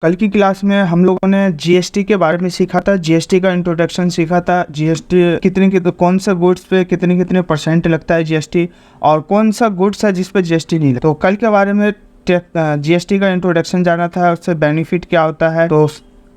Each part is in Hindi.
कल की क्लास में हम लोगों ने जीएसटी के बारे में सीखा था। जीएसटी का इंट्रोडक्शन सीखा था। जीएसटी कौन सा गुड्स पे कितने परसेंट लगता है जीएसटी, और कौन सा गुड्स है जिस पे जीएसटी नहीं लगता। तो कल के बारे में जीएसटी का इंट्रोडक्शन जाना था, उससे बेनिफिट क्या होता है। तो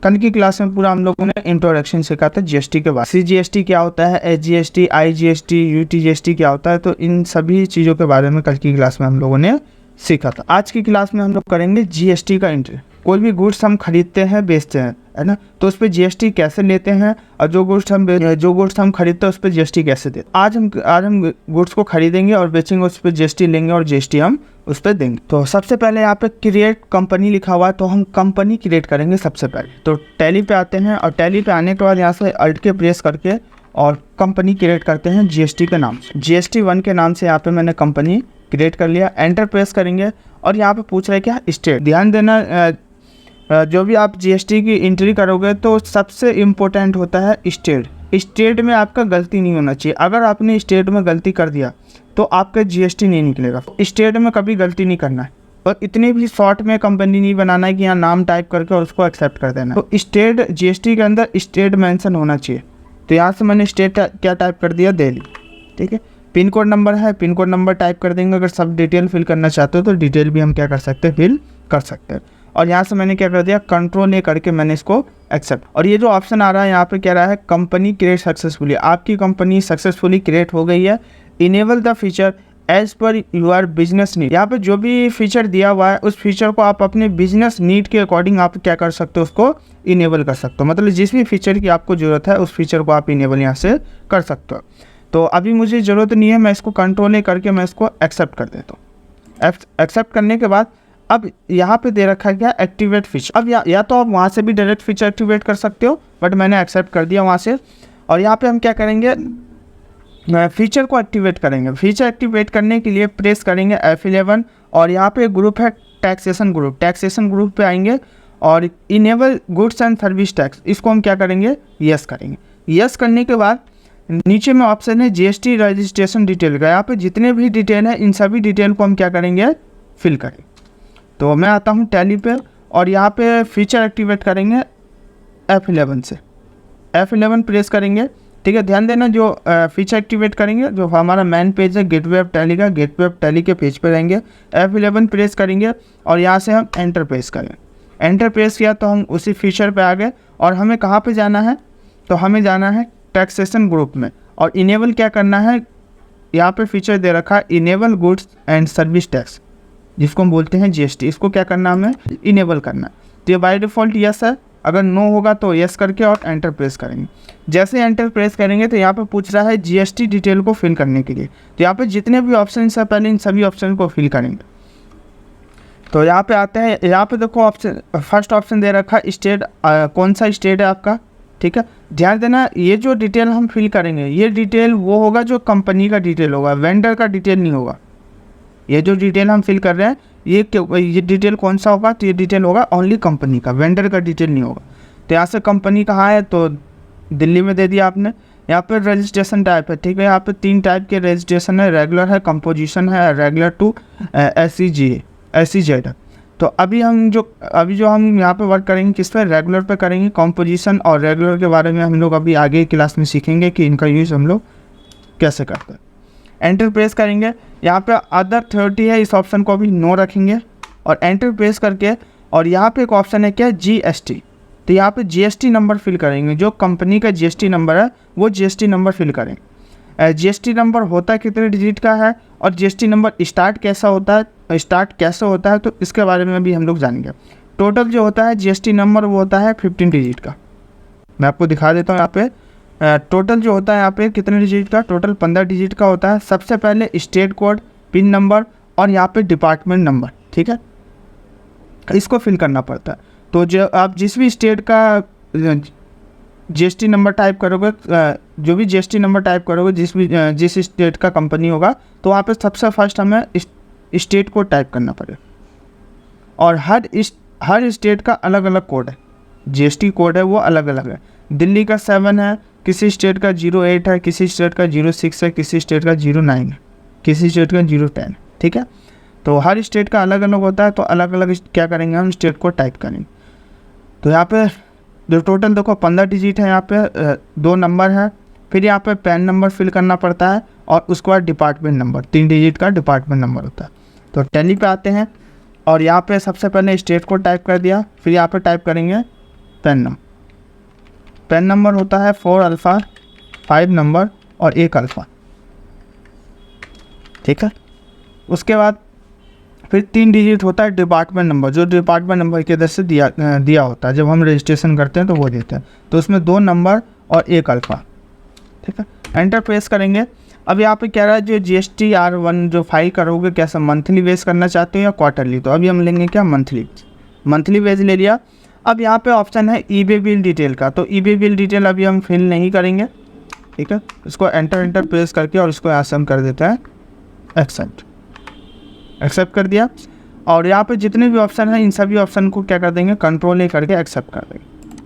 कल की क्लास में पूरा हम लोगों ने इंट्रोडक्शन सीखा था जीएसटी के बाद। सीजीएसटी क्या होता है, एसजीएसटी, आईजीएसटी, यूटीजीएसटी क्या होता है। तो इन सभी चीज़ों के बारे में कल की क्लास में हम लोगों ने सीखा था। आज की क्लास में हम लोग करेंगे जीएसटी का एंट्री। कोई भी गुड्स हम खरीदते हैं, बेचते हैं, है ना, तो उस पर जीएसटी कैसे लेते हैं, और जो गुड्स हम खरीदते हैं उस पर जीएसटी कैसे देते हैं। आज हम गुड्स को खरीदेंगे और बेचेंगे, उस पर जीएसटी लेंगे और जीएसटी हम उस पर देंगे। तो सबसे पहले यहाँ पे क्रिएट कंपनी लिखा हुआ है, तो हम कंपनी क्रिएट करेंगे सबसे पहले। तो टैली पे आते हैं, और टैली पे आने के बाद यहाँ से अल्ट के प्रेस करके और कंपनी क्रिएट करते हैं जीएसटी के नाम से। GST1 के नाम से यहाँ पे मैंने कंपनी क्रिएट कर लिया। एंटर प्रेस करेंगे और यहाँ पे पूछ रहा है क्या, स्टेट। ध्यान देना, जो भी आप जीएसटी की एंट्री करोगे तो सबसे इम्पोर्टेंट होता है स्टेट। स्टेट में आपका गलती नहीं होना चाहिए। अगर आपने स्टेट में गलती कर दिया तो आपका जीएसटी नहीं निकलेगा। स्टेट में कभी गलती नहीं करना है, और इतनी भी शॉर्ट में कंपनी नहीं बनाना है कि यहाँ नाम टाइप करके और उसको एक्सेप्ट कर देना। तो स्टेट, जीएसटी के अंदर स्टेट मेंशन होना चाहिए। तो यहाँ से मैंने स्टेट क्या टाइप कर दिया, दिल्ली। ठीक है। पिन कोड नंबर है, पिन कोड नंबर टाइप कर देंगे। अगर सब डिटेल फिल करना चाहते हो तो डिटेल भी हम क्या कर सकते हैं, फिल कर सकते हैं। और यहाँ से मैंने क्या कर दिया, कंट्रोल ए करके मैंने इसको एक्सेप्ट। और ये जो ऑप्शन आ रहा है यहाँ पे कह रहा है कंपनी क्रिएट सक्सेसफुली। आपकी कंपनी सक्सेसफुली क्रिएट हो गई है। Enable the feature as per your business need. यहाँ पे जो भी फीचर दिया हुआ है उस फीचर को आप अपने बिजनेस नीड के अकॉर्डिंग आप क्या कर सकते हो, उसको इनेबल कर सकते हो। मतलब जिस भी फीचर की आपको ज़रूरत है उस फीचर को आप इनेबल यहाँ से कर सकते हो। तो अभी मुझे ज़रूरत नहीं है, मैं इसको कंट्रोल ए करके मैं इसको एक्सेप्ट कर देता हूँ। एक्सेप्ट करने के बाद अब यहाँ पे दे रखा है क्या, एक्टिवेट फीचर। अब या तो आप वहाँ से भी डायरेक्ट फीचर एक्टिवेट कर सकते हो, बट मैंने एक्सेप्ट कर दिया वहाँ से। और यहाँ पे हम क्या करेंगे, फीचर को एक्टिवेट करेंगे। फीचर एक्टिवेट करने के लिए प्रेस करेंगे F11, और यहाँ पे ग्रुप है टैक्सेशन ग्रुप। टैक्सेशन ग्रुप पे आएंगे और enable goods and service tax, इसको हम क्या करेंगे, यस करेंगे। यस करने के बाद नीचे में ऑप्शन है जीएसटी रजिस्ट्रेशन डिटेल का। यहाँ पे जितने भी डिटेल है इन सभी डिटेल को हम क्या करेंगे, फिल करेंगे। तो मैं आता हूँ टैली पे, और यहाँ पे फीचर एक्टिवेट करेंगे F11 से। F11 प्रेस करेंगे। ठीक है। ध्यान देना, जो फीचर एक्टिवेट करेंगे, जो हमारा मेन पेज है गेटवे ऑफ टैली का, गेटवे ऑफ टैली के पेज पे रहेंगे। F11 प्रेस करेंगे और यहाँ से हम एंटर प्रेस करेंगे। एंटर प्रेस किया तो हम उसी फीचर पे आ गए। और हमें कहाँ पे जाना है, तो हमें जाना है टैक्सेशन ग्रुप में। और इनेबल क्या करना है, यहाँ पे फीचर दे रखा है enable goods and service tax, जिसको हम बोलते हैं जीएसटी। इसको क्या करना है, हमें इनेबल करना है। तो ये बाय डिफ़ॉल्ट यस है, अगर नो होगा तो यस करके और एंटर प्रेस करेंगे। जैसे एंटर प्रेस करेंगे तो यहाँ पे पूछ रहा है जीएसटी डिटेल को फिल करने के लिए। तो यहाँ पे जितने भी ऑप्शन है पहले इन सभी ऑप्शन को फिल करेंगे। तो यहाँ पे आते हैं, यहाँ पे देखो ऑप्शन, फर्स्ट ऑप्शन दे रखा है स्टेट, कौन सा स्टेट है आपका। ठीक है। ध्यान देना, ये जो डिटेल हम फिल करेंगे ये डिटेल वो होगा जो कंपनी का डिटेल होगा, वेंडर का डिटेल नहीं होगा। ये जो डिटेल हम फिल कर रहे हैं ये डिटेल कौन सा होगा, तो ये डिटेल होगा ओनली कंपनी का, वेंडर का डिटेल नहीं होगा। तो यहाँ से कंपनी कहाँ है, तो दिल्ली में दे दिया आपने। यहाँ पे रजिस्ट्रेशन टाइप है। ठीक है। यहाँ पे 3 टाइप के रजिस्ट्रेशन है, रेगुलर है, कंपोजिशन है, रेगुलर टू SEZ है। तो अभी जो हम यहाँ पे वर्क करेंगे किस पे, रेगुलर पे करेंगे। कंपोजिशन और रेगुलर के बारे में हम लोग अभी आगे क्लास में सीखेंगे कि इनका यूज़ हम लोग कैसे करते हैं। एंटर प्रेस करेंगे। यहाँ पे अदर 30 है, इस ऑप्शन को भी नो रखेंगे और एंटर प्रेस करके, और यहाँ पे एक ऑप्शन है क्या, GST। तो यहाँ पे GST नंबर फिल करेंगे। जो कंपनी का GST नंबर है वो GST नंबर फिल करेंगे। GST नंबर होता है कितने डिजिट का है, और GST नंबर स्टार्ट कैसे होता है, तो इसके बारे में भी हम लोग जानेंगे। टोटल जो होता है GST नंबर वो होता है 15 डिजिट का। मैं आपको दिखा देता हूँ। यहाँ पे टोटल जो होता है यहाँ पे कितने डिजिट का, टोटल 15 डिजिट का होता है। सबसे पहले स्टेट कोड, पिन नंबर और यहाँ पे डिपार्टमेंट नंबर। ठीक है। इसको फिल करना पड़ता है। तो जो आप जिस भी स्टेट का जीएसटी नंबर टाइप करोगे, जो भी जीएसटी नंबर टाइप करोगे, जिस स्टेट का कंपनी होगा, तो वहाँ पे सबसे फर्स्ट हमें स्टेट कोड टाइप करना पड़ेगा। और हर स्टेट का अलग अलग कोड है, जीएसटी कोड है वो अलग अलग है। दिल्ली का 7 है, किसी स्टेट का 08 है, किसी स्टेट का 06 है, किसी स्टेट का 09 है, किसी स्टेट का 010 है। ठीक है। तो हर स्टेट का अलग अलग होता है, तो अलग अलग क्या करेंगे हम, स्टेट को टाइप करेंगे। तो यहाँ पे जो टोटल देखो 15 डिजिट है, यहाँ पे 2 नंबर है, फिर यहाँ पे पैन नंबर फिल करना पड़ता है और उसके बाद डिपार्टमेंट नंबर, 3 डिजिट का डिपार्टमेंट नंबर होता है। तो टैली पे आते हैं और यहाँ पे सबसे पहले स्टेट कोड टाइप कर दिया, फिर यहाँ पे टाइप करेंगे पैन नंबर। पैन नंबर होता है 4 अल्फ़ा, 5 नंबर और 1 अल्फ़ा, ठीक है। उसके बाद फिर 3 डिजिट होता है डिपार्टमेंट नंबर, जो डिपार्टमेंट नंबर की तरफ से दिया होता है, जब हम रजिस्ट्रेशन करते हैं तो वो देते हैं। तो उसमें 2 नंबर और 1 अल्फ़ा, ठीक है। एंटर प्रेस करेंगे। अब यहाँ पे कह रहा है जो GSTR1 जो फाइल करोगे कैसा, मंथली बेस करना चाहते हो या क्वार्टरली, तो अभी हम लेंगे क्या मंथली बेस ले लिया। अब यहाँ पे ऑप्शन है ई-बे बिल डिटेल का, तो ई-बे बिल डिटेल अभी हम फिल नहीं करेंगे, ठीक है। इसको एंटर प्रेस करके और इसको यहाँ से हम कर देते हैं एक्सेप्ट कर दिया। और यहाँ पे जितने भी ऑप्शन हैं इन सभी ऑप्शन को क्या कर देंगे, कंट्रोल ए करके एक्सेप्ट कर देंगे।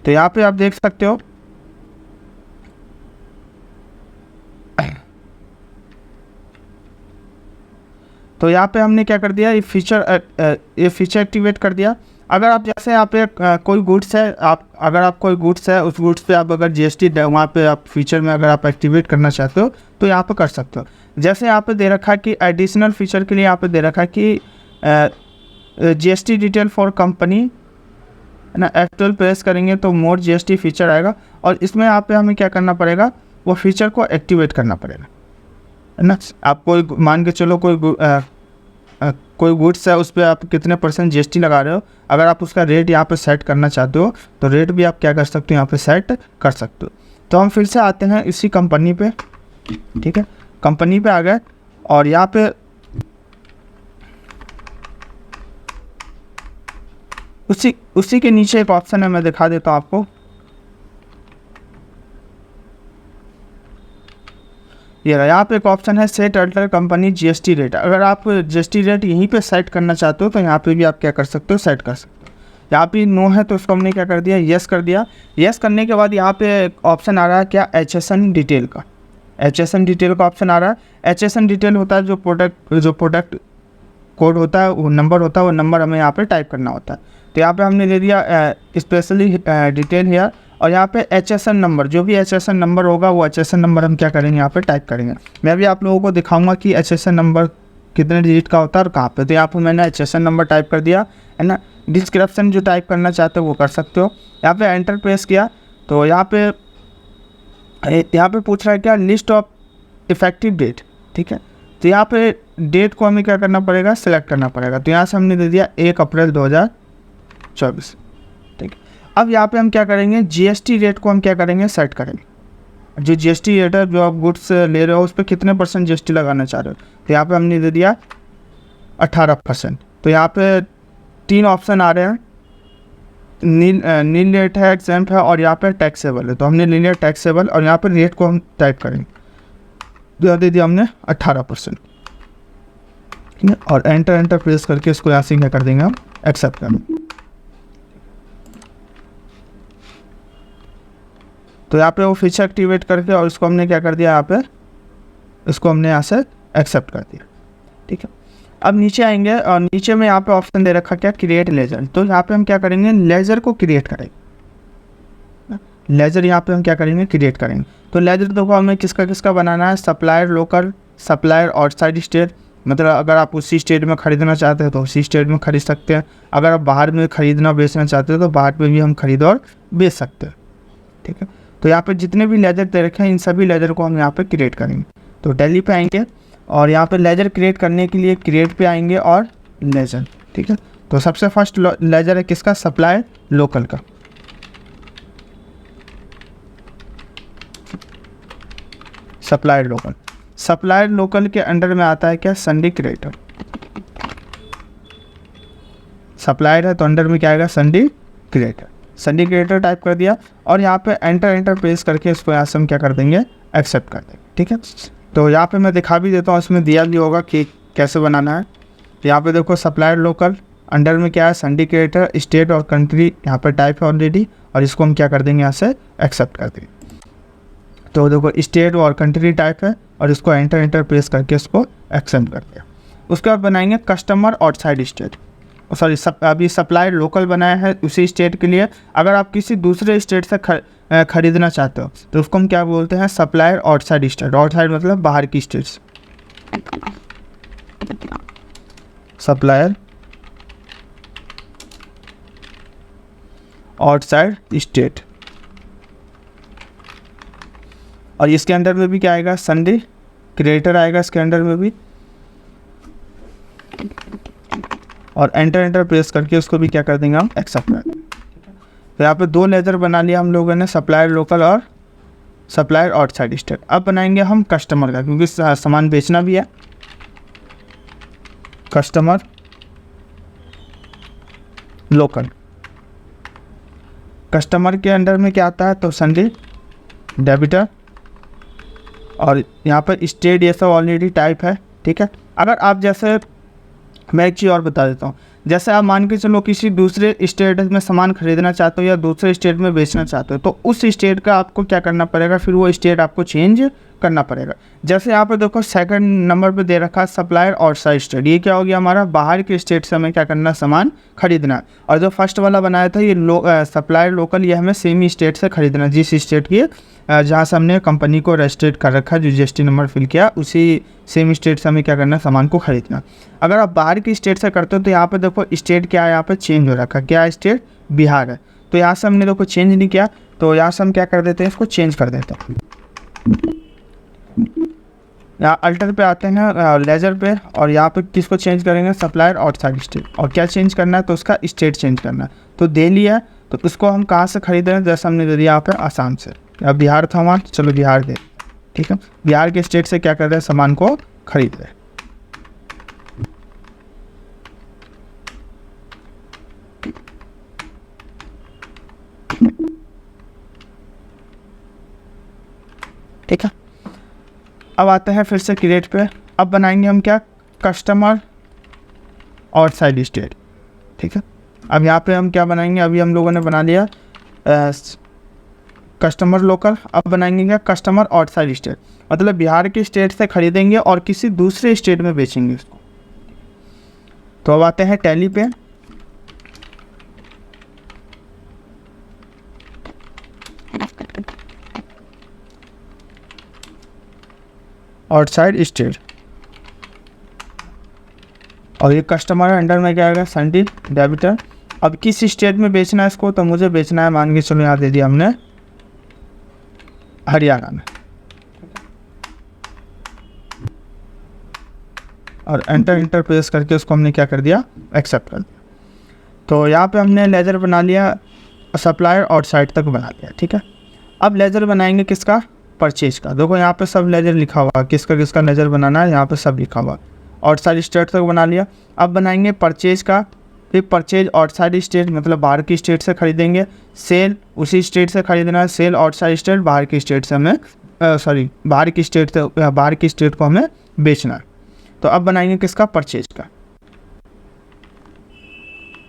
तो यहाँ पे आप देख सकते हो तो यहाँ पे हमने क्या कर दिया, ये फीचर एक्टिवेट कर दिया। अगर आप जैसे यहाँ पे कोई गुड्स है, अगर आप कोई गुड्स है उस गुड्स पे आप अगर GST वहाँ पे आप फीचर में अगर आप एक्टिवेट करना चाहते हो तो यहाँ पे कर सकते हो। जैसे यहाँ पे दे रखा है कि एडिशनल फीचर के लिए यहाँ पे दे रखा है कि GST डिटेल फॉर कंपनी है ना, F12 प्रेस करेंगे तो मोर GST फीचर आएगा और इसमें यहाँ पे हमें क्या करना पड़ेगा, वो फीचर को एक्टिवेट करना पड़ेगा, है ना। आप कोई मान के चलो कोई गुड्स है उस पर आप कितने % GST लगा रहे हो, अगर आप उसका रेट यहाँ पे सेट करना चाहते हो तो रेट भी आप क्या कर सकते हो, यहाँ पे सेट कर सकते हो। तो हम फिर से आते हैं इसी कंपनी पे, ठीक है। कंपनी पे आ गए और यहाँ पे उसी के नीचे एक ऑप्शन है, मैं दिखा देता हूँ आपको। ये रहा, यहाँ पे एक ऑप्शन है set alter company GST rate. अगर आप GST रेट यहीं पे सेट करना चाहते हो तो यहाँ पे भी आप क्या कर सकते हो, सेट कर सकते हो। यहाँ पे नो है तो इसको हमने क्या कर दिया, यस कर दिया। यस करने के बाद यहाँ पे ऑप्शन आ रहा है क्या, HSN डिटेल का, HSN डिटेल का ऑप्शन आ रहा है। HSN डिटेल होता है जो प्रोडक्ट कोड होता है, वो नंबर होता है, वो नंबर हमें यहाँ पे टाइप करना होता है। तो यहाँ पे हमने दे दिया स्पेशली डिटेल हेयर, और यहाँ पे HSN नंबर, जो भी HSN नंबर होगा वो HSN नंबर हम क्या करेंगे, यहाँ पे टाइप करेंगे। मैं भी आप लोगों को दिखाऊंगा कि HSN नंबर कितने डिजिट का होता है और कहाँ पे। तो यहाँ पे मैंने HSN नंबर टाइप कर दिया, है ना। डिस्क्रिप्शन जो टाइप करना चाहते हो वो कर सकते हो। यहाँ पे एंटर प्रेस किया तो यहाँ पे पूछ रहा है क्या, लिस्ट ऑफ इफेक्टिव डेट, ठीक है। तो यहाँ पे डेट को हमें क्या करना पड़ेगा, सिलेक्ट करना पड़ेगा। तो यहाँ से हमने दे दिया 1 अप्रैल 2024, ठीक है। अब यहाँ पे हम क्या करेंगे, GST रेट को हम क्या करेंगे, सेट करेंगे। जो GST रेट है जो आप गुड्स ले रहे हो उस पर कितने % GST लगाना चाह रहे हो, तो यहाँ पे हमने दे दिया 18%। तो यहाँ पे 3 ऑप्शन आ रहे हैं, नील रेट है, एग्जाम्प है और यहाँ पे टैक्सेबल है। तो हमने लिनियर टैक्सेबल और यहाँ पे रेट को हम टाइप करेंगे, तो दे दिया हमने 18%, ठीक है। और एंटर प्रेस करके इसको यहाँ से क्या कर देंगे, हम एक्सेप्ट कर देंगे। तो यहाँ पे वो फीचर एक्टिवेट करके और इसको हमने क्या कर दिया, यहाँ पे इसको हमने यहाँ से एक्सेप्ट कर दिया, ठीक है। अब नीचे आएंगे और नीचे में यहाँ पे ऑप्शन दे रखा क्या, क्रिएट लेजर। तो यहाँ पे हम क्या करेंगे, लेजर को क्रिएट करेंगे। लेजर यहाँ पे हम क्या करेंगे, क्रिएट करेंगे। तो लेजर देखो हमें किसका बनाना है, supplier local, supplier outside state, मतलब अगर आप उसी स्टेट में ख़रीदना चाहते हो तो उसी स्टेट में ख़रीद सकते हैं। अगर आप बाहर में ख़रीदना बेचना चाहते हो तो बाहर में भी हम खरीद और बेच सकते हैं, ठीक है। तो यहाँ पे जितने भी लेजर दे रखे हैं इन सभी लेजर को हम यहाँ पे क्रिएट करेंगे। तो टैली पे आएंगे और यहाँ पे लेजर क्रिएट करने के लिए क्रिएट पे आएंगे और लेजर, ठीक है। तो सबसे फर्स्ट लेजर है किसका, सप्लायर लोकल का। सप्लायर लोकल के अंडर में आता है क्या, संडी क्रिएटर। सप्लायर है तो अंडर में क्या आएगा, संडी क्रिएटर टाइप कर दिया और यहाँ पे एंटर प्रेस करके इसको यहाँ से हम क्या कर देंगे, एक्सेप्ट कर देंगे, ठीक है। तो यहाँ पे मैं दिखा भी देता हूँ, इसमें दिया भी होगा कि कैसे बनाना है। तो यहाँ पे देखो सप्लायर लोकल, अंडर में क्या है, संडी क्रिएटर, स्टेट और कंट्री यहाँ पे टाइप है ऑलरेडी, और इसको हम क्या कर देंगे, यहाँ से एक्सेप्ट कर देंगे। तो देखो स्टेट और कंट्री टाइप है और इसको एंटर प्रेस करके इसको एक्सेप्ट कर दिया। उसके बाद बनाएंगे कस्टमर आउटसाइड स्टेट। सॉरी अभी सप्लायर लोकल बनाया है उसी स्टेट के लिए। अगर आप किसी दूसरे स्टेट से खरीदना चाहते हो तो उसको हम क्या बोलते हैं, सप्लायर आउटसाइड स्टेट। आउटसाइड मतलब बाहर की स्टेट से, सप्लायर आउटसाइड स्टेट। और इसके अंदर में भी क्या आएगा, संडे क्रिएटर आएगा इसके अंदर में भी। और एंटर प्रेस करके उसको भी क्या कर देंगे हम, एक्सेप्ट कर देंगे। तो यहाँ पे 2 लेजर बना लिया हम लोगों ने, सप्लायर लोकल और सप्लायर आउटसाइड स्टेट। अब बनाएंगे हम कस्टमर का, क्योंकि सामान बेचना भी है। कस्टमर लोकल, कस्टमर के अंडर में क्या आता है, तो संडे डेबिटर। और यहाँ पर स्टेट ये सब ऑलरेडी टाइप है, ठीक है। अगर आप जैसे, मैं एक चीज़ और बता देता हूँ, जैसे आप मान के चलो किसी दूसरे स्टेट में सामान खरीदना चाहते हो या दूसरे स्टेट में बेचना चाहते हो, तो उस स्टेट का आपको क्या करना पड़ेगा, फिर वो स्टेट आपको चेंज करना पड़ेगा। जैसे यहाँ पे देखो सेकंड नंबर पे दे रखा है सप्लायर आउटसाइड स्टेट, ये क्या हो गया हमारा, बाहर के स्टेट से हमें क्या करना, सामान खरीदना है। और जो फर्स्ट वाला बनाया था ये सप्लायर लोकल, ये हमें सेम ही स्टेट से खरीदना, जिस स्टेट की जहाँ से हमने कंपनी को रजिस्ट्रेट कर रखा है, जो जीएसटी नंबर फिल किया, उसी सेम स्टेट से हमें क्या करना है, सामान को खरीदना। अगर आप बाहर की स्टेट से करते हो तो यहाँ पे देखो स्टेट क्या है, यहाँ पे चेंज हो रखा है, क्या स्टेट, बिहार है। तो यहाँ से हमने देखो चेंज नहीं किया, तो यहाँ से हम क्या कर देते हैं, इसको चेंज कर देते हैं। यहाँ अल्टर पे आते हैं, लेजर पे, और यहाँ पे किसको चेंज करेंगे, सप्लायर आउटसाइड स्टेट। और क्या चेंज करना है, तो उसका स्टेट चेंज करना है। तो दिल्ली है, तो इसको हम कहाँ से खरीद रहे हैं, जैसे हमने दे दिया यहाँ पे आसाम से। अब बिहार था हमारा, चलो बिहार दे, ठीक है। बिहार के स्टेट से क्या कर रहे हैं, सामान को खरीद रहे हैं। ठीक है। अब आते हैं फिर से क्रिएट पे। अब बनाएंगे हम क्या, कस्टमर आउटसाइड स्टेट, ठीक है। अब यहाँ पे हम क्या बनाएंगे, अभी हम लोगों ने बना लिया कस्टमर लोकल। अब बनाएंगे क्या, कस्टमर आउटसाइड स्टेट, मतलब बिहार के स्टेट से खरीदेंगे और किसी दूसरे स्टेट में बेचेंगे इसको। तो अब आते हैं टैली पे। आउटसाइड स्टेट, और ये कस्टमर अंडर में क्या आएगा, संडे डेबिटर। अब किस स्टेट में बेचना है इसको, तो मुझे बेचना है, मान के चलो यहाँ दे दिया हमने हरियाणा में, और एंटर प्रेस करके उसको हमने क्या कर दिया, एक्सेप्ट कर दिया। तो यहाँ पे हमने लेजर बना लिया, सप्लायर आउटसाइड तक बना लिया, ठीक है। अब लेजर बनाएंगे किसका, परचेज का। देखो यहाँ पे सब लेजर लिखा हुआ है, किसका किसका लेजर बनाना है, यहाँ पे सब लिखा हुआ। आउटसाइड स्टेट तक बना लिया। अब बनाएंगे परचेज का, फिर परचेज आउटसाइड स्टेट मतलब बाहर की स्टेट से खरीदेंगे। सेल उसी स्टेट से खरीदना है, सेल आउटसाइड स्टेट, बाहर की स्टेट से हमें बाहर की स्टेट को हमें बेचना है। तो अब बनाएंगे किसका, परचेज का।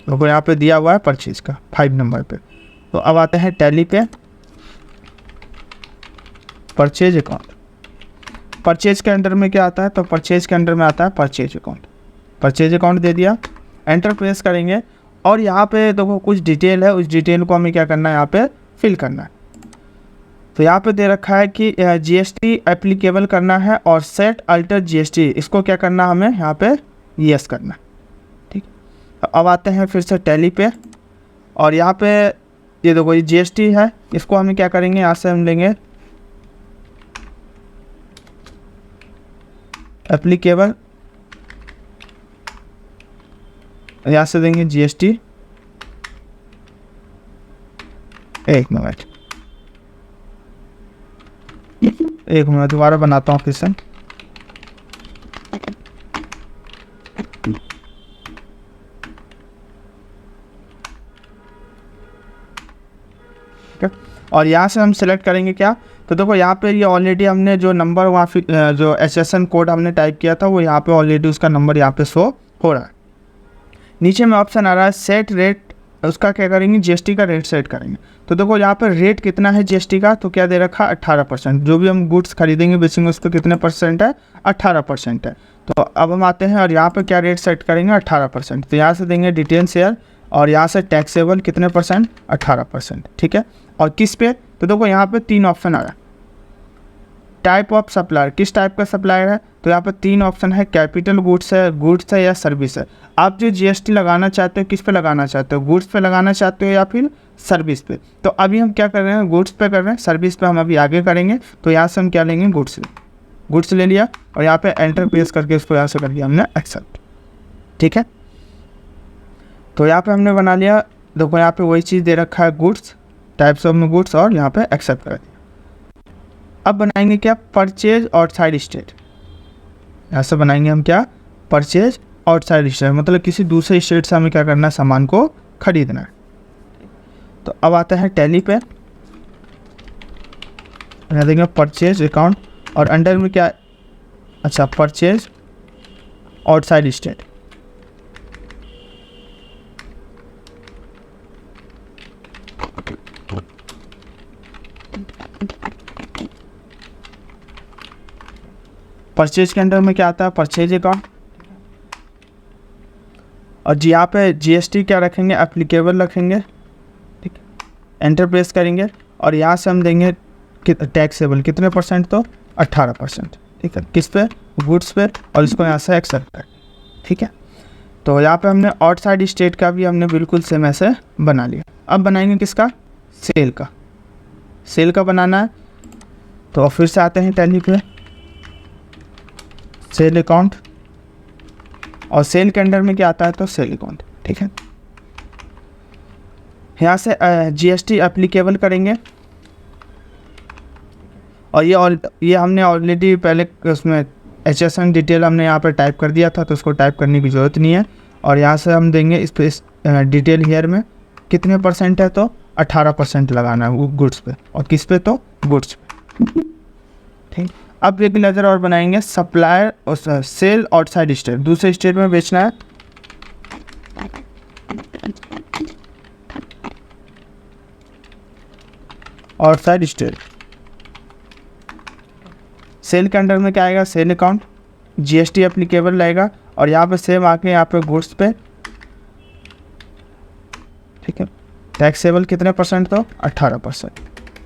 तो यहाँ पे दिया हुआ है परचेज का 5 नंबर पे। तो अब आते हैं टैली पे, परचेज अकाउंट। परचेज के अंडर में क्या आता है, तो परचेज के अंडर में आता है परचेज अकाउंट। परचेज अकाउंट दे दिया, एंटर प्रेस करेंगे, और यहाँ पे देखो कुछ डिटेल है, उस डिटेल को हमें क्या करना है, यहाँ पे फिल करना है। तो यहाँ पे दे रखा है कि जीएसटी एप्लीकेबल करना है और सेट अल्टर जीएसटी, इसको क्या करना है, हमें यहाँ पे यस करना, ठीक। अब आते हैं फिर से टैली पे, और यहाँ पे ये देखो ये जीएसटी है, इसको हमें क्या करेंगे, यहाँ से हम लेंगे एप्लीकेबल, यहाँ से देंगे जीएसटी। एक मिनट दोबारा बनाता हूँ फिर से। और यहाँ से हम सेलेक्ट करेंगे क्या, तो देखो यहाँ पे ये ऑलरेडी हमने जो नंबर वहाँ जो एसएसएन कोड हमने टाइप किया था वो यहाँ पे ऑलरेडी उसका नंबर यहाँ पे शो हो रहा है। नीचे में ऑप्शन आ रहा है सेट रेट, उसका क्या करेंगे, जीएसटी का रेट सेट करेंगे। तो देखो यहाँ पर रेट कितना है जीएसटी का, तो क्या दे रखा 18%। जो भी हम गुड्स खरीदेंगे बेचेंगे उस पर कितने परसेंट है, 18% है। तो अब हम आते हैं और यहाँ पे क्या रेट सेट करेंगे 18%। तो यहाँ से देंगे डिटेन शेयर और यहाँ से टैक्सेबल कितने परसेंट 18%। ठीक है, और किस पे, तो देखो यहाँ पे 3 ऑप्शन आ रहा है। टाइप ऑफ सप्लायर, किस टाइप का सप्लायर है, तो यहाँ पे 3 ऑप्शन है, कैपिटल गुड्स है या सर्विस है। आप जो जीएसटी लगाना चाहते हो किस पे लगाना चाहते हो, गुड्स पे लगाना चाहते हो या फिर सर्विस पे। तो अभी हम क्या कर रहे हैं, गुड्स पे कर रहे हैं, सर्विस पे हम अभी आगे करेंगे। तो यहाँ से हम क्या लेंगे, गुड्स ले लिया और यहाँ पे एंटर प्रेस करके इसको यहाँ से कर दिया हमने एक्सेप्ट। ठीक है, तो यहाँ पे हमने बना लिया। देखो यहाँ पे वही चीज़ दे रखा है, गुड्स, टाइप्स ऑफ गुड्स, और यहाँ पे एक्सेप्ट कर दिया। अब बनाएंगे क्या, परचेज आउटसाइड स्टेट। यहाँ से बनाएंगे हम क्या, परचेज आउटसाइड स्टेट, मतलब किसी दूसरे स्टेट से हमें क्या करना है, सामान को खरीदना है। तो अब आता है टैली पे, यहाँ देंगे परचेज अकाउंट और अंडर में क्या, अच्छा परचेज आउटसाइड स्टेट। परचेज के अंडर में क्या आता है, परचेज अकाउंट। और जी यहाँ पे जीएसटी क्या रखेंगे, एप्लीकेबल रखेंगे। ठीक है, एंटर प्रेस करेंगे और यहाँ से हम देंगे टैक्सेबल कितने परसेंट, तो 18%। ठीक है, किस पे, गुड्स पे, और इसको यहाँ से एक्सेप्ट कर। ठीक है, तो यहाँ पे हमने आउटसाइड स्टेट का भी हमने बिल्कुल सेम ऐसे बना लिया। अब बनाएंगे किसका, सेल का। सेल का बनाना है तो फिर से आते हैं टैली पे, सेल अकाउंट, और सेल के अंडर में क्या आता है, तो सेल अकाउंट। ठीक है, यहाँ से जीएसटी एप्लीकेबल करेंगे और ये हमने ऑलरेडी पहले उसमें HSN डिटेल हमने यहाँ पर टाइप कर दिया था, तो उसको टाइप करने की ज़रूरत नहीं है। और यहाँ से हम देंगे इस पे डिटेल हेयर में कितने परसेंट है, तो 18% लगाना है वो गुड्स पे, और किस पे, तो गुड्स पे। ठीक, अब एक लेजर और बनाएंगे, सप्लायर और सेल आउटसाइड स्टेट, दूसरे स्टेट में बेचना है। आउटसाइड स्टेट, सेल के अंडर में क्या आएगा, सेल अकाउंट, जीएसटी एप्लीकेबल रहेगा और यहाँ पे सेम आके यहाँ पे गुड्स पे। ठीक है, टैक्सेबल कितने परसेंट, तो 18%,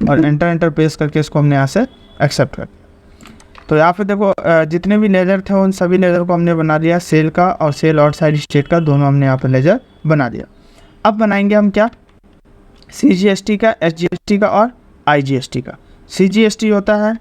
और एंटर प्रेस करके इसको हमने यहाँ से एक्सेप्ट कर दिया। तो यहाँ पे देखो जितने भी लेजर थे उन सभी लेजर को हमने बना दिया, सेल का और सेल आउटसाइड स्टेट का, दोनों हमने यहाँ पे लेजर बना दिया। अब बनाएंगे हम क्या, CGST का, SGST का और IGST का। CGST होता है,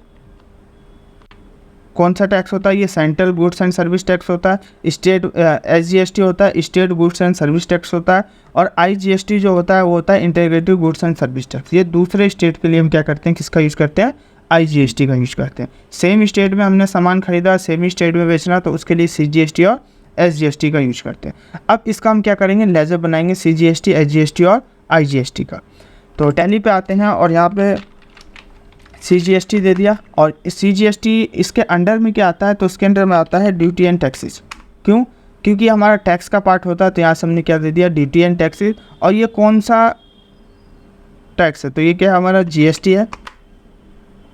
कौन सा टैक्स होता है, ये central goods and service tax होता है। स्टेट SGST होता है, state goods and service tax होता है। और IGST जो होता है वो होता है integrated goods and service tax. ये दूसरे स्टेट के लिए हम क्या करते हैं, किसका यूज़ करते हैं, IGST का यूज़ करते हैं। सेम स्टेट में हमने सामान खरीदा, सेम स्टेट में बेचना, तो उसके लिए CGST और SGST का यूज़ करते हैं। अब इसका हम क्या करेंगे, लेजर बनाएंगे CGST, SGST और IGST का। तो टैली पे आते हैं और यहाँ पे CGST दे दिया, और CGST इसके अंडर में क्या आता है, तो उसके अंडर में आता है ड्यूटी एंड टैक्सेस। क्यों, क्योंकि हमारा टैक्स का पार्ट होता है, तो यहाँ से हमने क्या दे दिया, ड्यूटी एंड टैक्सेस। और ये कौन सा टैक्स है, तो ये क्या हमारा GST है।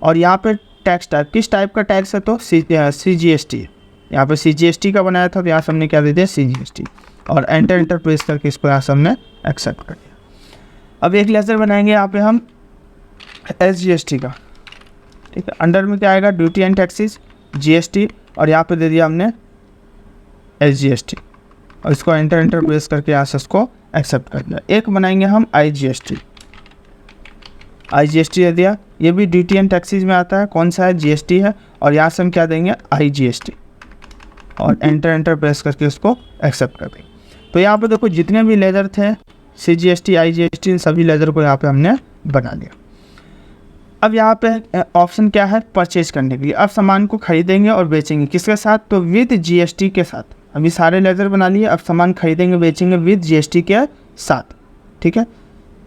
और यहाँ पे टैक्स टाइप, किस टाइप का टैक्स है, तो CGST है। यहाँ पे CGST का बनाया था, तो यहाँ से हमने क्या दे दिया, CGST, और एंटर प्रेस करके इसको यहाँ से हमने एक्सेप्ट कर दिया। अब एक लेजर बनाएंगे यहाँ पे हम SGST का। ठीक है, अंडर में क्या आएगा, ड्यूटी एंड टैक्सेस, GST, और यहाँ पे दे दिया हमने SGST, और इसको एंटर प्रेस करके यहाँ से इसको एक्सेप्ट कर दिया। एक बनाएंगे हम IGST दे दिया, ये भी ड्यूटी एंड टैक्सेस में आता है, कौन सा है, GST है, और यहाँ से हम क्या देंगे, IGST, और एंटर प्रेस करके उसको एक्सेप्ट कर देंगे। तो यहाँ पे देखो जितने भी लेजर थे, CGST, IGST, सभी लेजर को यहाँ पे हमने बना लिया। अब यहाँ पे ऑप्शन क्या है, परचेज करने के लिए। अब सामान को खरीदेंगे और बेचेंगे किसके साथ, तो विद GST के साथ। अभी सारे लेजर बना लिए, अब सामान खरीदेंगे बेचेंगे विद GST के साथ। ठीक है,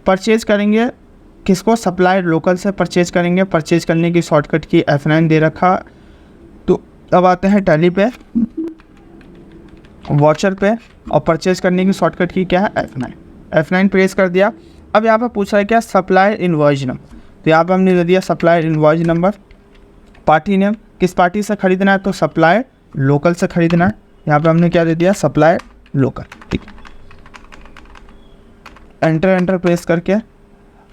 परचेज करेंगे किसको, सप्लायर लोकल से परचेज करेंगे। परचेज करने की शॉर्टकट की F9 दे रखा। तो अब आते हैं टैली पे, वॉचर पे, और परचेज करने की शॉर्टकट की क्या है, F9 प्रेस कर दिया। अब यहाँ पे पूछ रहा है क्या, सप्लायर इनवॉइस नंबर। तो यहाँ पे हमने दे दिया supplier invoice number. Party name, किस पार्टी से खरीदना है, तो सप्लायर लोकल से खरीदना है। यहाँ पे हमने क्या दे दिया, सप्लायर लोकल, ठीक है। एंटर प्रेस करके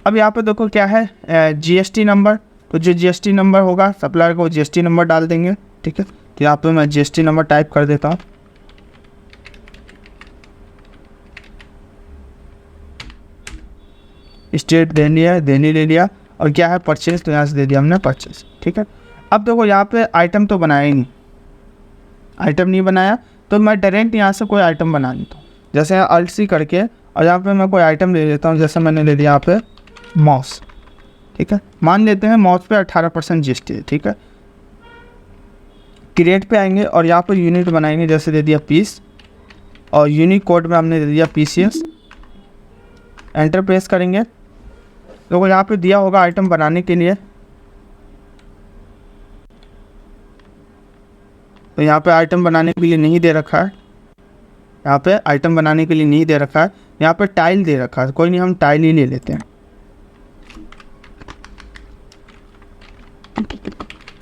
अब यहाँ पे देखो क्या है, जीएसटी नंबर। तो जो जीएसटी नंबर होगा सप्लायर को जीएसटी नंबर डाल देंगे, ठीक है। तो यहाँ पे मैं जीएसटी नंबर टाइप कर देता हूँ। स्टेट दिल्ली ले लिया, और क्या है परचेज, तो यहाँ से दे दिया हमने परचेज, ठीक है। अब देखो यहाँ पे आइटम तो बनाया ही नहीं, आइटम नहीं बनाया, तो मैं डायरेक्ट यहाँ से कोई आइटम बना लेता हूँ। जैसे यहाँ अल्ट सी करके और यहाँ पे मैं कोई आइटम ले लेता हूँ। जैसे मैंने ले लिया यहाँ पे माउस, ठीक है। मान लेते हैं माउस पे 18% जीएसटी है, ठीक है। क्रिएट पे आएंगे और यहाँ पर यूनिट बनाएंगे। जैसे दे दिया पीस, और यूनिक कोड में हमने दे दिया पीसीएस। एंटर प्रेस करेंगे तो यहाँ पे दिया होगा आइटम बनाने के लिए। तो यहाँ पे आइटम बनाने के लिए नहीं दे रखा है, यहाँ पे आइटम बनाने के लिए नहीं दे रखा है। यहाँ पे टाइल दे रखा है, कोई नहीं, हम टाइल ही ले लेते हैं,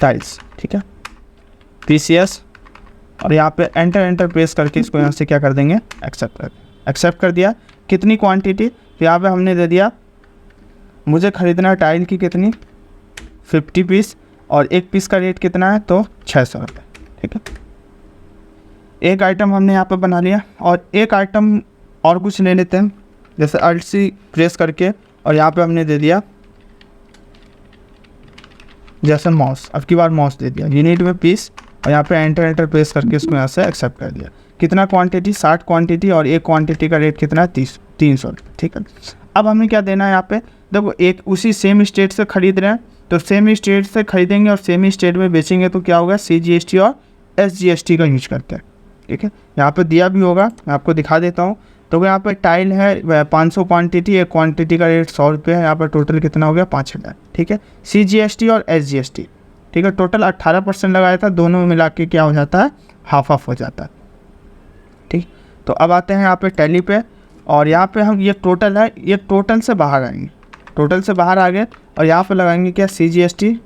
टाइल्स, ठीक है। पीसीएस, और यहाँ पे एंटर प्रेस करके इसको यहाँ से क्या कर देंगे, एक्सेप्ट कर दिया। कितनी क्वांटिटी, तो यहाँ पे हमने दे दिया मुझे ख़रीदना है टाइल की कितनी, 50 पीस, और एक पीस का रेट कितना है, तो 600 रुपये, ठीक है। एक आइटम हमने यहाँ पे बना लिया, और एक आइटम और कुछ ले लेते हैं। जैसे अल्ट सी प्रेस करके और यहाँ पे हमने दे दिया जैसे माउस, अब की बार माउस दे दिया, यूनिट में पीस, और यहाँ पे एंटर प्रेस करके इसको यहाँ से एक्सेप्ट कर दिया। कितना क्वांटिटी, 60 क्वांटिटी, और एक क्वांटिटी का रेट कितना है, 300 रुपये, ठीक है। अब हमें क्या देना है, यहाँ पे देखो एक उसी सेम स्टेट से खरीद रहे हैं, तो सेम स्टेट से खरीदेंगे और सेम स्टेट में बेचेंगे, तो क्या होगा, CGST और SGST का यूज करते हैं, ठीक है। यहाँ पे दिया भी होगा, मैं आपको दिखा देता हूँ। तो यहाँ पे टाइल है 500 क्वांटिटी, एक क्वांटिटी का रेट 100 रुपये है। यहाँ पर टोटल कितना हो गया, 5000, ठीक है। CGST और SGST, ठीक है, टोटल 18% लगाया था, दोनों में मिला के क्या हो जाता है, हाफ हो जाता है, ठीक। तो अब आते हैं यहाँ पे टैली पे, और यहाँ पे हम ये टोटल है, ये टोटल से बाहर आएंगे, टोटल से बाहर आ गए, और यहाँ पे लगाएंगे क्या, CGST।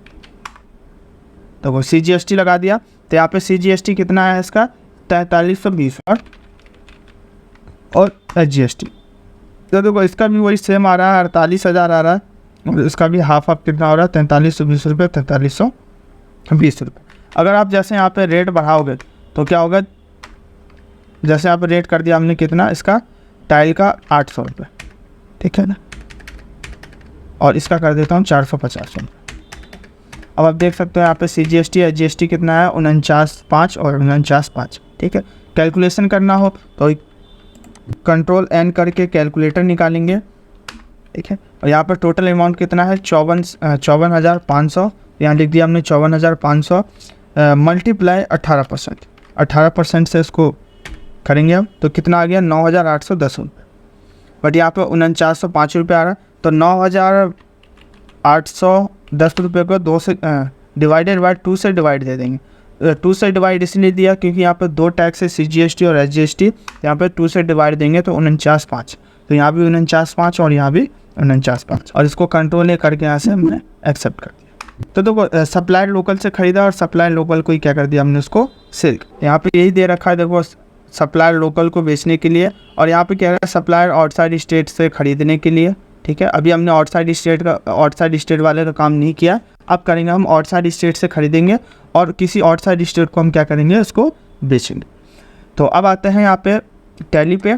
तो वो CGST लगा दिया, तो यहाँ पे CGST कितना है इसका, 4320, और SGST तो देखो इसका भी वही सेम आ रहा है, 48,000 आ रहा है, और इसका भी हाफ कितना हो रहा है, 4320 रुपये, 4320 रुपये। अगर आप जैसे यहाँ पे रेट बढ़ाओगे तो क्या होगा, जैसे यहाँ पे रेट कर दिया हमने कितना, इसका टाइल का 800 रुपये, ठीक है ना, और इसका कर देता हूँ 450 रुपये। अब आप देख सकते हो यहाँ पे CGST SGST कितना है, 49,500 और 49,500, ठीक है। कैलकुलेशन करना हो तो Ctrl N करके कैलकुलेटर निकालेंगे, ठीक है। और यहाँ पर टोटल अमाउंट कितना है, 54,500, यहाँ लिख दिया हमने 54,500, मल्टीप्लाई 18% से इसको करेंगे हम, तो कितना आ गया, 9,810 रुपये। बट यहाँ पर 4905 रुपये आ रहा है, तो 9,810 रुपये को 2 से डिवाइडेड बाय 2 से डिवाइड दे देंगे। 2 से डिवाइड इसलिए दिया क्योंकि यहाँ पे 2 टैक्स है, CGST और SGST, यहाँ पे 2 से डिवाइड देंगे तो 49,500, तो यहाँ भी 49,500 और यहाँ भी 49,500, और इसको कंट्रोल करके यहाँ से हमने एक्सेप्ट कर दिया। तो देखो सप्लायर लोकल से खरीदा, और सप्लायर लोकल को ही क्या कर दिया हमने, उसको सेल। यहाँ पे यही दे रखा है देखो, सप्लायर लोकल को बेचने के लिए, और यहाँ पे क्या है, सप्लायर आउटसाइड स्टेट से खरीदने के लिए, ठीक है। अभी हमने आउटसाइड स्टेट वाले का काम नहीं किया, अब करेंगे हम आउटसाइड स्टेट से खरीदेंगे, और किसी आउटसाइड स्टेट को हम क्या करेंगे, उसको बेचेंगे। तो अब आते हैं यहाँ पे टैली पे।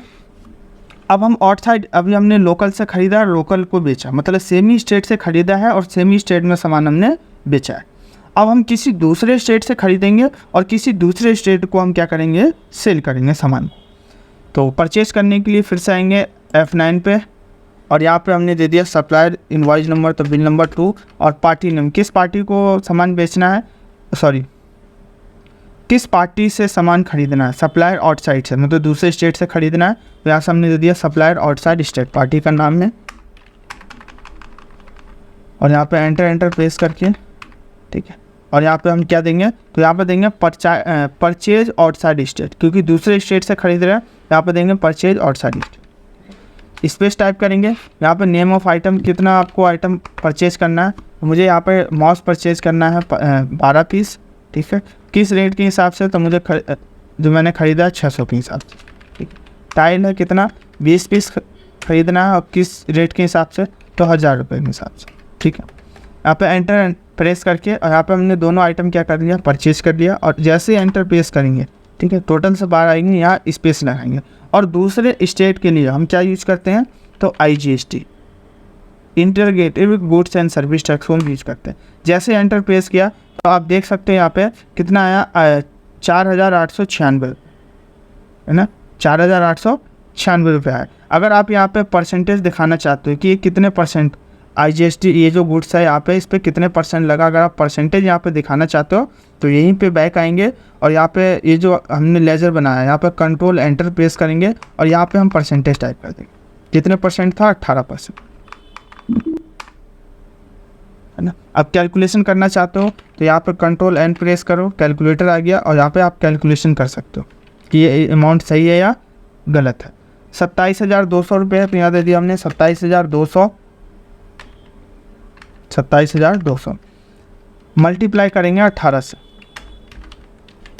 अब हम आउटसाइड, अभी हमने लोकल से खरीदा, लोकल को बेचा, मतलब सेमी स्टेट से खरीदा है और सेमी स्टेट में सामान हमने बेचा है। अब हम किसी दूसरे स्टेट से खरीदेंगे और किसी दूसरे स्टेट को हम क्या करेंगे, सेल करेंगे सामान। तो परचेज करने के लिए फिर से आएंगे F9 पे, और यहाँ पे हमने दे दिया सप्लायर इनवॉइस नंबर, तो बिल नंबर 2, और पार्टी नेम, किस पार्टी को सामान बेचना है, किस पार्टी से सामान खरीदना है, सप्लायर आउटसाइड से, मतलब दूसरे स्टेट से खरीदना है, तो यहाँ से हमने दे दिया सप्लायर आउटसाइड स्टेट, पार्टी का नाम में, और यहाँ पे एंटर प्रेस करके, ठीक है। और यहाँ पे हम क्या देंगे, तो यहाँ पे देंगे परचेज आउटसाइड स्टेट, क्योंकि दूसरे स्टेट से खरीद रहे हैं, यहाँ पे देंगे purchase outside state. Space type करेंगे, यहाँ पे नेम ऑफ आइटम, कितना आपको आइटम परचेज करना है, तो मुझे यहाँ पे माउस परचेज करना है 12 पीस, ठीक है। किस रेट के हिसाब से, तो मुझे जो मैंने ख़रीदा 600 के हिसाब से, ठीक। टाइल है कितना, 20 पीस खरीदना है, और किस रेट के हिसाब से, तो 1000 रुपये के हिसाब से, ठीक है। यहाँ पे एंटर प्रेस करके, और यहाँ पे हमने दोनों आइटम क्या कर लिया, परचेज कर लिया। और जैसे ही एंटर प्रेस करेंगे, ठीक है, टोटल से बाहर आएंगे, यहाँ स्पेस लगाएंगे। और दूसरे स्टेट के लिए हम क्या यूज करते हैं, तो IGST, integrated goods and service tax को हम यूज करते हैं। जैसे एंटर प्रेस किया तो आप देख सकते हैं यहाँ पे कितना आया, 4896, है ना, 4896 रुपये आया। अगर आप यहाँ पे परसेंटेज दिखाना चाहते हो कि ये कितने परसेंट IGST, ये जो गुड्स है यहाँ पे इस पर कितने परसेंट लगा, अगर आप परसेंटेज यहाँ पे दिखाना चाहते हो तो यहीं पे बैक आएंगे, और यहाँ पे ये जो हमने लेजर बनाया है यहाँ पे कंट्रोल एंटर प्रेस करेंगे, और यहाँ पे हम परसेंटेज टाइप कर देंगे। कितने परसेंट था, 18%, है ना। अब कैलकुलेशन करना चाहते हो तो यहाँ पर कंट्रोल एंड प्रेस करो, कैलकुलेटर आ गया, और यहाँ पे आप कैलकुलेशन कर सकते हो कि ये अमाउंट सही है या गलत है। 27,200 रुपये है, तो यहाँ दे दिया हमने 27,200 मल्टीप्लाई करेंगे 18 से,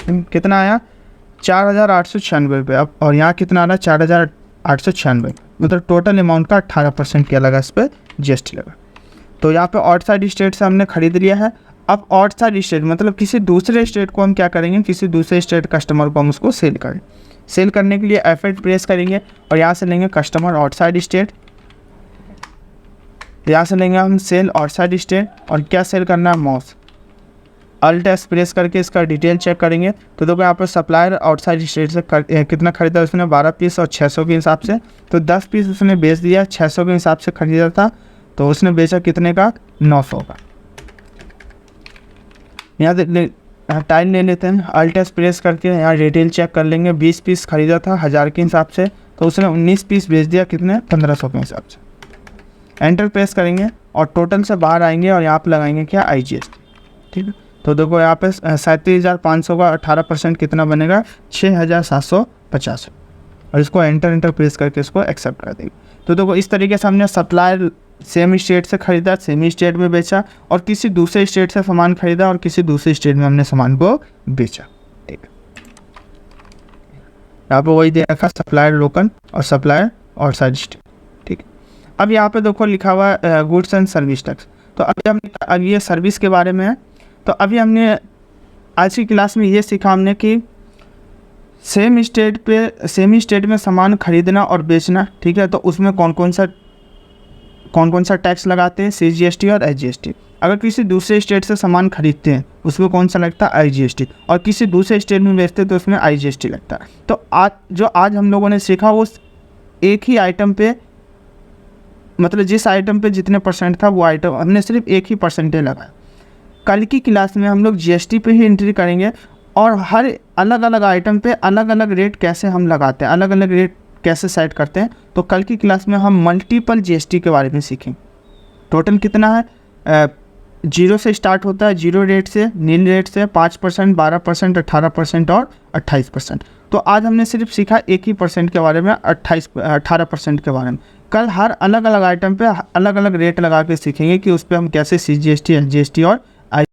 कितना आया, 4,896 रुपये। अब और यहाँ कितना आ रहा है, 4,896, मतलब टोटल अमाउंट का 18% क्या लगा, इस पर GST लगा। तो यहाँ पे आउटसाइड स्टेट से हमने खरीद लिया है। अब आउटसाइड स्टेट मतलब किसी दूसरे स्टेट को हम क्या करेंगे, किसी दूसरे स्टेट कस्टमर को हम उसको सेल करें। सेल करने के लिए F8 प्रेस करेंगे, और यहाँ से लेंगे कस्टमर आउटसाइड स्टेट, यहाँ से लेंगे हम सेल आउटसाइड स्टेट, और क्या सेल करना है, माउस। Alt S प्रेस करके इसका डिटेल चेक करेंगे तो देखो यहाँ पर सप्लायर आउटसाइड स्टेट से कितना खरीदा उसने, 12 पीस और 600 के हिसाब से, तो 10 पीस उसने बेच दिया, 600 के हिसाब से खरीदा था, तो उसने बेचा कितने का, 900 का। यहाँ टाइल ले लेते हैं, Alt S प्रेस करके यहाँ डिटेल चेक कर लेंगे। 20 पीस खरीदा था 1000 के हिसाब से, तो उसने 19 पीस बेच दिया, कितने, 1500 के हिसाब से। एंटर प्रेस करेंगे और टोटल से बाहर आएंगे, और यहाँ पर लगाएंगे क्या, IGST, ठीक है। तो देखो यहाँ पे 37,500 का 18% कितना बनेगा, 6,750, और इसको एंटर प्रेस करके इसको एक्सेप्ट कर देंगे। तो देखो इस तरीके से हमने सप्लायर सेम स्टेट से खरीदा, सेम स्टेट में बेचा, और किसी दूसरे स्टेट से सामान खरीदा और किसी दूसरे स्टेट में हमने सामान को बेचा, ठीक है। यहाँ पे वही दे रखा, सप्लायर लोकल और सप्लायर आउटसाइड स्टेट, ठीक है। अब यहाँ पे देखो लिखा हुआ है गुड्स एंड सर्विस टैक्स। तो अब ये सर्विस के बारे में है। तो अभी हमने आज की क्लास में ये सीखा हमने कि सेम स्टेट में सामान खरीदना और बेचना, ठीक है, तो उसमें कौन कौन सा टैक्स लगाते हैं, CGST और IGST। अगर किसी दूसरे स्टेट से सामान खरीदते हैं उसमें कौन सा लगता है, IGST, और किसी दूसरे स्टेट में बेचते हैं तो उसमें IGST लगता है। तो आज हम लोगों ने सीखा वो एक ही आइटम पे, मतलब जिस आइटम पे जितने परसेंट था वो आइटम हमने सिर्फ एक ही परसेंटेज लगाया। कल की क्लास में हम लोग GST पे ही एंट्री करेंगे, और हर अलग अलग आइटम पे अलग अलग रेट कैसे हम लगाते हैं, अलग अलग रेट कैसे सेट करते हैं। तो कल की क्लास में हम मल्टीपल GST के बारे में सीखेंगे। टोटल कितना है, 0 से स्टार्ट होता है, 0 रेट से, नील रेट से, 5%, 12%, 18% और 28%। तो आज हमने सिर्फ सीखा एक ही परसेंट के बारे में, 18% के बारे में। कल हर अलग अलग आइटम पे अलग अलग रेट लगा के सीखेंगे कि उस पर हम कैसे CGST, SGST और